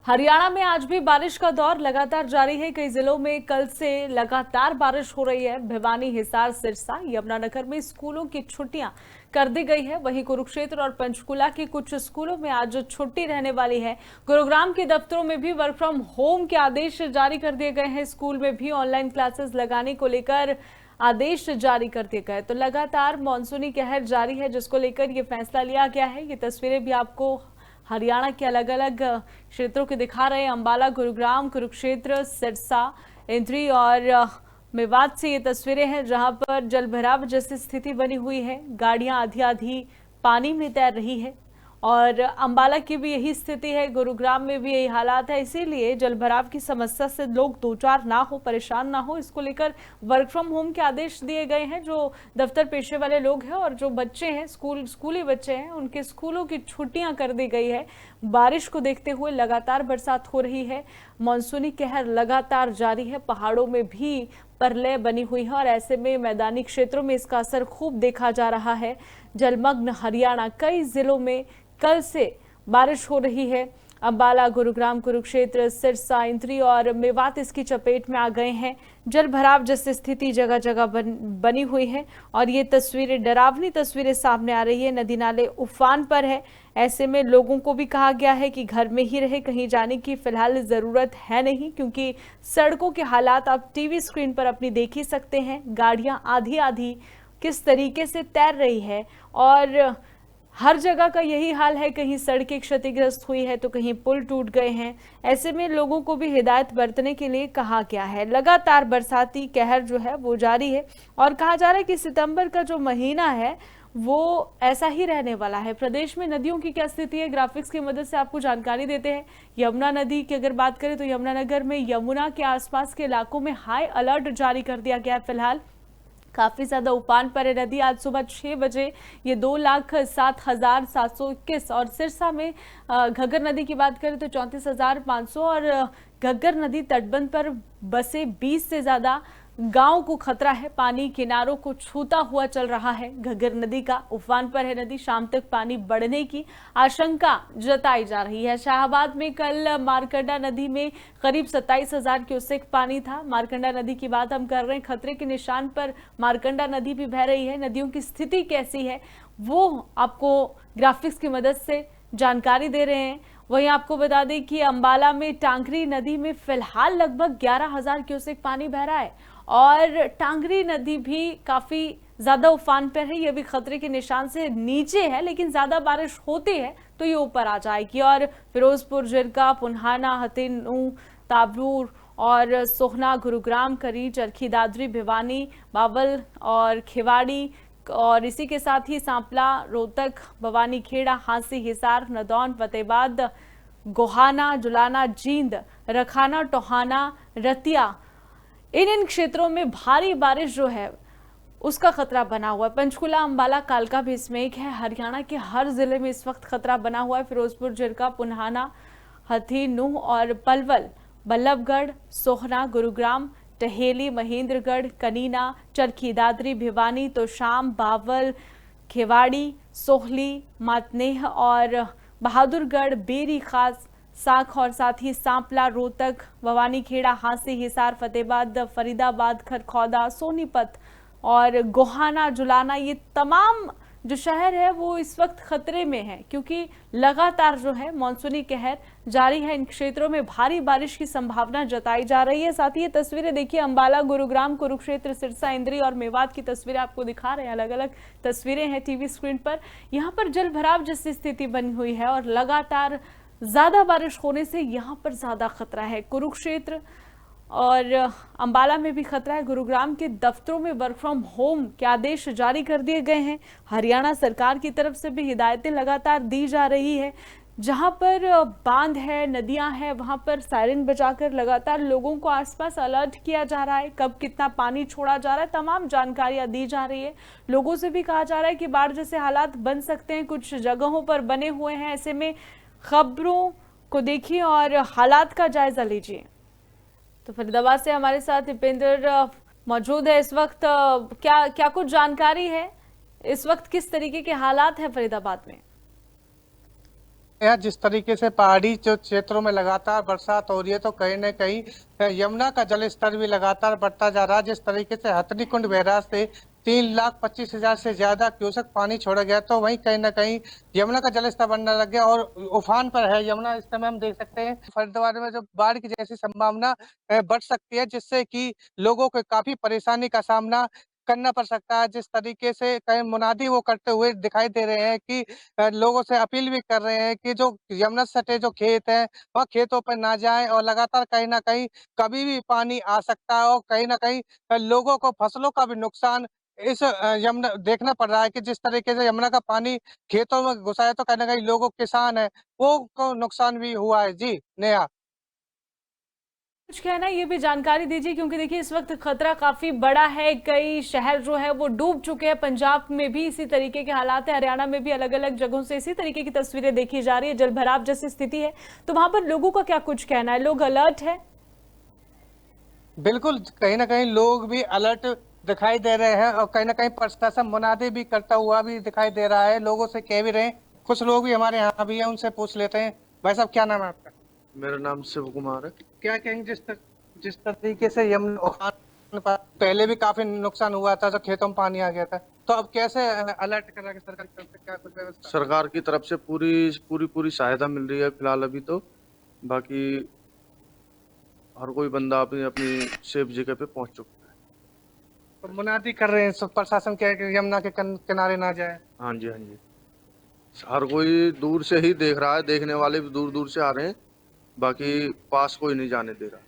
हरियाणा में आज भी बारिश का दौर लगातार जारी है। कई जिलों में कल से लगातार बारिश हो रही है। भिवानी, हिसार, सिरसा, यमुनानगर में स्कूलों की छुट्टियां कर दी गई है। वहीं कुरुक्षेत्र और पंचकुला के कुछ स्कूलों में आज छुट्टी रहने वाली है। गुरुग्राम के दफ्तरों में भी वर्क फ्रॉम होम के आदेश जारी कर दिए गए हैं। स्कूल में भी ऑनलाइन क्लासेस लगाने को लेकर आदेश जारी कर दिए गए। तो लगातार मानसूनी कहर जारी है, जिसको लेकर ये फैसला लिया गया है। ये तस्वीरें भी आपको हरियाणा के अलग अलग क्षेत्रों के दिखा रहे हैं। अंबाला, गुरुग्राम, कुरुक्षेत्र, सिरसा, इंद्री और मेवात से ये तस्वीरें हैं, जहां पर जलभराव जैसी स्थिति बनी हुई है। गाड़ियां आधी आधी पानी में तैर रही है और अंबाला की भी यही स्थिति है। गुरुग्राम में भी यही हालात है। इसीलिए जलभराव की समस्या से लोग दो चार ना हो, परेशान ना हो, इसको लेकर वर्क फ्रॉम होम के आदेश दिए गए हैं। जो दफ्तर पेशे वाले लोग हैं और जो बच्चे हैं, स्कूली बच्चे हैं, उनके स्कूलों की छुट्टियां कर दी गई है। बारिश को देखते हुए लगातार बरसात हो रही है। मानसूनी कहर लगातार जारी है। पहाड़ों में भी प्रलय बनी हुई है और ऐसे में मैदानी क्षेत्रों में इसका असर खूब देखा जा रहा है। जलमग्न हरियाणा, कई जिलों में कल से बारिश हो रही है। अंबाला, गुरुग्राम, कुरुक्षेत्र, सिरसा, इंद्री और मेवात इसकी चपेट में आ गए हैं। जल भराव जैसी स्थिति जगह जगह बनी हुई है और ये तस्वीरें, डरावनी तस्वीरें सामने आ रही है। नदी नाले उफान पर है। ऐसे में लोगों को भी कहा गया है कि घर में ही रहे, कहीं जाने की फिलहाल जरूरत है नहीं, क्योंकि सड़कों के हालात आप टीवी स्क्रीन पर अपनी देख ही सकते हैं। गाड़ियां आधी आधी किस तरीके से तैर रही है और हर जगह का यही हाल है। कहीं सड़कें क्षतिग्रस्त हुई है तो कहीं पुल टूट गए हैं। ऐसे में लोगों को भी हिदायत बरतने के लिए कहा गया है। लगातार बरसाती कहर जो है वो जारी है और कहा जा रहा है कि सितंबर का जो महीना है वो ऐसा ही रहने वाला है। प्रदेश में नदियों की क्या स्थिति है, ग्राफिक्स की मदद से आपको जानकारी देते हैं। यमुना नदी की अगर बात करें तो यमुनानगर में यमुना के आसपास के इलाकों में हाई अलर्ट जारी कर दिया गया है। फिलहाल काफी ज्यादा उफान पर है नदी। आज सुबह 6 बजे ये 2,07,721 और सिरसा में घग्गर नदी की बात करें तो 34,500 और घग्गर नदी तटबंध पर बसे 20 से ज्यादा गांव को खतरा है। पानी किनारों को छूता हुआ चल रहा है। घग्गर नदी का उफान पर है नदी। शाम तक पानी बढ़ने की आशंका जताई जा रही है। शाहबाद में कल मारकंडा नदी में करीब 27,000 क्यूसेक पानी था। मारकंडा नदी की बात हम कर रहे हैं। खतरे के निशान पर मारकंडा नदी भी बह रही है। नदियों की स्थिति कैसी है वो आपको ग्राफिक्स की मदद से जानकारी दे रहे हैं। वहीं आपको बता दें कि अंबाला में टांगरी नदी में फिलहाल लगभग 11,000 क्यूसेक पानी बह रहा है और टांगरी नदी भी काफी ज्यादा उफान पर है। ये भी खतरे के निशान से नीचे है, लेकिन ज्यादा बारिश होती है तो ये ऊपर आ जाएगी। और फिरोजपुर, जिरका, पुन्हाना, हथीनू, ताबरूर और सोहना, गुरुग्राम, करी, चरखी दादरी, भिवानी, बावल और खिवाड़ी और इसी के साथ ही सांपला, रोहतक, भवानी खेड़ा, हांसी, हिसार, नदौन, फतेहाबाद, गोहाना, जुलाना, जींद, रखाना, टोहाना, रतिया, इन क्षेत्रों में भारी बारिश जो है उसका खतरा बना हुआ है। पंचकुला, अंबाला, कालका भी इसमें एक है। हरियाणा के हर जिले में इस वक्त खतरा बना हुआ है। फिरोजपुर, जिरका, पुन्हाना, हथी, नूह और पलवल, बल्लभगढ़, सोहना, गुरुग्राम, टहेली, महेंद्रगढ़, कनीना, चरखी दादरी, भिवानी, तोशाम, बावल, खेवाड़ी, सोहली, मातनेह और बहादुरगढ़, बेरी खास, साख और साथ ही सांपला, रोहतक, भवानी खेड़ा, हांसी, हिसार, फतेहाबाद, फरीदाबाद, खरखौदा, सोनीपत और गोहाना, जुलाना, ये तमाम जो शहर है वो इस वक्त खतरे में है, क्योंकि लगातार जो है मानसूनी कहर जारी है। इन क्षेत्रों में भारी बारिश की संभावना जताई जा रही है। साथ ही ये तस्वीरें देखिए, अंबाला, गुरुग्राम, कुरुक्षेत्र, सिरसा, इंद्री और मेवात की तस्वीरें आपको दिखा रहे हैं। अलग अलग तस्वीरें हैं टीवी स्क्रीन पर। यहाँ पर जल भराव जैसी स्थिति बनी हुई है और लगातार ज्यादा बारिश होने से यहाँ पर ज्यादा खतरा है। कुरुक्षेत्र और अंबाला में भी खतरा है। गुरुग्राम के दफ्तरों में वर्क फ्रॉम होम के आदेश जारी कर दिए गए हैं। हरियाणा सरकार की तरफ से भी हिदायतें लगातार दी जा रही है। जहां पर बांध है, नदियां हैं, वहां पर सायरन बजाकर लगातार लोगों को आसपास अलर्ट किया जा रहा है। कब कितना पानी छोड़ा जा रहा है, तमाम जानकारियां दी जा रही है। लोगों से भी कहा जा रहा है कि बाढ़ जैसे हालात बन सकते हैं, कुछ जगहों पर बने हुए हैं। ऐसे में खबरों को देखिए और हालात का जायजा लीजिए। तो फरीदाबाद से हमारे साथ दीपेंद्र मौजूद है इस वक्त। क्या कुछ जानकारी है, इस वक्त किस तरीके के हालात हैं फरीदाबाद में? यहाँ जिस तरीके से पहाड़ी जो क्षेत्रों में लगातार बरसात हो रही है, तो कहीं न कहीं यमुना का जल स्तर भी लगातार बढ़ता जा रहा है। जिस तरीके से हथनीकुंड बैराज से 3,25,000 से ज्यादा क्यूसेक पानी छोड़ा गया, तो वहीं कहीं न कहीं यमुना का जल स्तर बढ़ने लग गया और उफान पर है यमुना। इस समय हम देख सकते हैं फरीदाबाद में जो बाढ़ की जैसी संभावना बढ़ सकती है, जिससे कि लोगों को काफी परेशानी का सामना करना पड़ सकता है। जिस तरीके से कई मुनादी वो करते हुए दिखाई दे रहे हैं कि लोगों से अपील भी कर रहे हैं कि जो यमुना से सटे जो खेत हैं, वह खेतों पर ना जाएं और लगातार कहीं न कहीं कभी भी पानी आ सकता है और कहीं न कहीं लोगों को फसलों का भी नुकसान इस यमुना देखना पड़ रहा है कि जिस तरीके से यमुना का पानी खेतों में घुसा है, तो कहीं न कहीं लोगों किसान हैं, वो को नुकसान भी हुआ है। जी, नेहा। कुछ कहना है ये भी जानकारी दीजिए, क्योंकि देखिए इस वक्त खतरा काफी बड़ा है। कई शहर जो है वो डूब चुके हैं, पंजाब में भी इसी तरीके के हालात है, हरियाणा में भी अलग अलग जगहों से इसी तरीके की तस्वीरें देखी जा रही है, जल भराव जैसी स्थिति है। तो वहां पर लोगों का क्या कुछ कहना है, लोग अलर्ट है? बिल्कुल, कहीं न कहीं लोग भी अलर्ट दिखाई दे रहे हैं और कहीं न कहीं प्रशासन मुनादी भी करता हुआ भी दिखाई दे रहा है। लोगों से कह भी रहे हैं, कुछ लोग भी हमारे यहाँ भी हैं, उनसे पूछ लेते हैं। भाई साहब, क्या नाम है आपका? मेरा नाम शिव कुमार है। क्या कहेंगे जिस तरीके से यमुना उफान पर पहले भी काफी नुकसान हुआ था, जब खेतों में पानी आ गया था, तो अब कैसे अलर्ट कर रहा है सरकार की तरफ से, क्या कुछ व्यवस्था? सरकार की तरफ से पूरी पूरी पूरी सहायता मिल रही है फिलहाल अभी तो। बाकी हर कोई बंदा अपनी अपनी सेफ जगह पे पहुंच चुका है। तो मुनादी कर रहे हैं सब प्रशासन क्या है कि यमुना के किनारे ना जाए। हाँ जी, हाँ जी। हर कोई दूर से ही देख रहा है, देखने वाले भी दूर दूर से आ रहे हैं। बाकी पास कोई नहीं जाने दे रहा,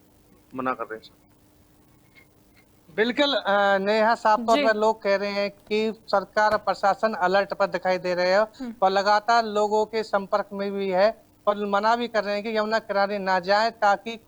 मना कर रहे हैं सब। बिल्कुल नेहा, साफ तौर जी। पर लोग कह रहे हैं कि सरकार और प्रशासन अलर्ट पर दिखाई दे रहे हैं और लगातार लोगों के संपर्क में भी है और मना भी कर रहे हैं कि यमुना किनारे ना जाए, ताकि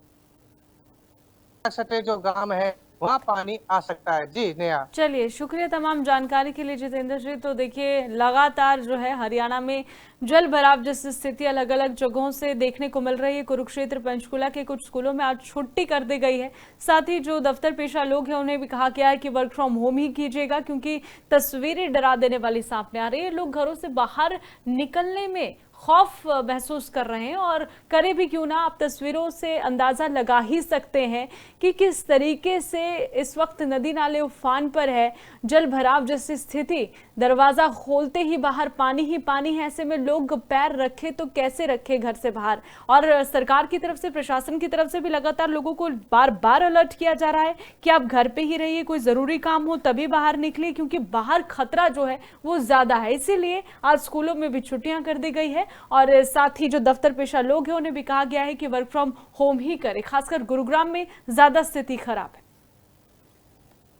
सटे जो गांव है वहां पानी आ सकता है। जी नेहा। चलिए, शुक्रिया तमाम जानकारी के लिए जितेंद्र जी। तो देखिए लगातार जो है हरियाणा में जल भराव जैसी स्थिति अलग अलग जगहों से देखने को मिल रही है। कुरुक्षेत्र पंचकुला के कुछ स्कूलों में आज छुट्टी कर दी गई है। साथ ही जो दफ्तर पेशा लोग हैं उन्हें भी कहा गया है कि वर्क फ्रॉम होम ही कीजिएगा, क्योंकि तस्वीरें डरा देने वाली सामने आ रही है। लोग घरों से बाहर निकलने में खौफ महसूस कर रहे हैं, और करे भी क्यों ना, आप तस्वीरों से अंदाजा लगा ही सकते हैं कि किस तरीके से इस वक्त नदी नाले उफान पर है, जल भराव जैसी स्थिति, दरवाजा खोलते ही बाहर पानी ही पानी है। ऐसे में लोग पैर रखे तो कैसे रखे घर से बाहर। और सरकार की तरफ से, प्रशासन की तरफ से भी लगातार लोगों को बार बार अलर्ट किया जा रहा है कि आप घर पे ही रहिए, कोई जरूरी काम हो तभी बाहर निकलिए, क्योंकि बाहर खतरा जो है वो ज्यादा है। इसीलिए आज स्कूलों में भी छुट्टियां कर दी गई है, और साथ ही जो दफ्तर पेशा लोग हैं उन्हें भी कहा गया है कि वर्क फ्रॉम होम ही करें। खासकर गुरुग्राम में ज्यादा स्थिति खराब है।